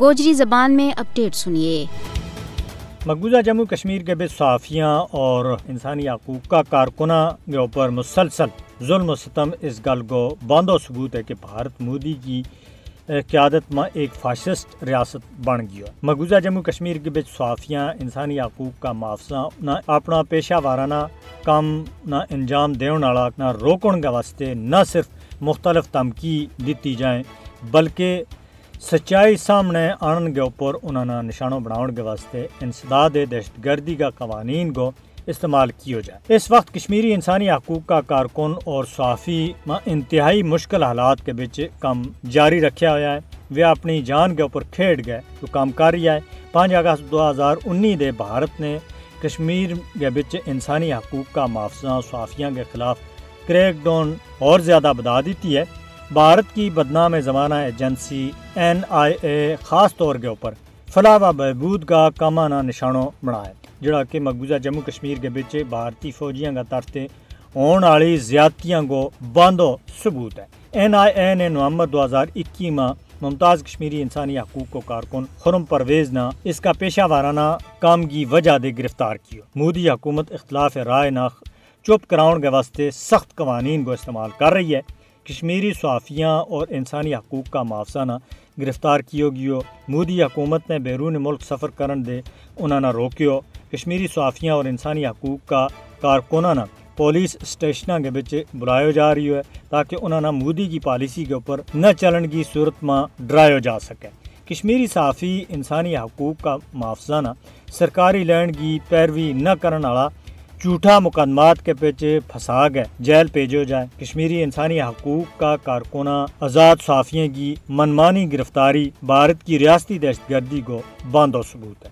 گوجری زبان میں اپڈیٹ سنیے۔ مقبوضہ جموں کشمیر کے بے صحافیاں اور انسانی حقوق کا کارکناں کے اوپر مسلسل ظلم و ستم اس گل کو باندھو ثبوت ہے کہ بھارت مودی کی قیادت میں ایک فاشسٹ ریاست بن گیا۔ مقبوضہ جموں کشمیر کے بچ صحافیاں انسانی حقوق کا محافظہ نہ اپنا پیشہ وارانہ کام نہ انجام دین والا نہ روکن کے واسطے نہ صرف مختلف دھمکی دیتی جائیں بلکہ سچائی سامنے آنن کے اوپر انہوں نے نشانوں بناؤن کے واسطے انسداد دہشت گردی کا قوانین کو استعمال کیا جائے۔ اس وقت کشمیری انسانی حقوق کا کارکن اور صحافی انتہائی مشکل حالات کے بچ کام جاری رکھا ہوا ہے۔ وہ اپنی جان کے اوپر کھیڑ گئے تو کام کر رہا ہے۔ 5 اگست 2019 دے بھارت نے کشمیر کے بچ انسانی حقوق کا محافظہ صحافیوں کے خلاف کریک ڈاؤن اور زیادہ بڑھا دیتی ہے۔ بھارت کی بدنام زمانہ ایجنسی NIA خاص طور کے اوپر فلاح و بہبود کا کامانہ نشانوں بنایا جڑا کہ مقبوضہ جموں کشمیر کے بچ بھارتی فوجیاں کا طرفے ہونے والی زیادتیاں کو باندھو ثبوت ہے۔ NIA نے نومبر 2021 میں ممتاز کشمیری انسانی حقوق کو کارکن خرم پرویز نے اس کا پیشہ وارانہ کام کی وجہ دے گرفتار کیا۔ مودی حکومت اختلاف رائے نہ چپ کراؤن کے واسطے سخت قوانین کو استعمال کر رہی ہے۔ کشمیری صحافیاں اور انسانی حقوق کا محافظہ نہ گرفتار کیو گیو۔ مودی حکومت نے بیرون ملک سفر کرن دے انہوں نے روکیو۔ کشمیری صحافیاں اور انسانی حقوق کا کارکنوں نے پولیس اسٹیشنوں کے بچ بلایا جا رہی ہے تاکہ انہوں نے مودی کی پالیسی کے اوپر نہ چلن کی صورت میں ڈرایا جا سکے۔ کشمیری صحافی انسانی حقوق کا محافظہ نہ سرکاری لینڈ کی پیروی نہ کرنے والا جھوٹا مقدمات کے پیچھے پھنسا گئے جیل بھیجو جائے۔ کشمیری انسانی حقوق کا کارکنہ آزاد صحافیوں کی منمانی گرفتاری بھارت کی ریاستی دہشت گردی کو باندھو ثبوت ہے۔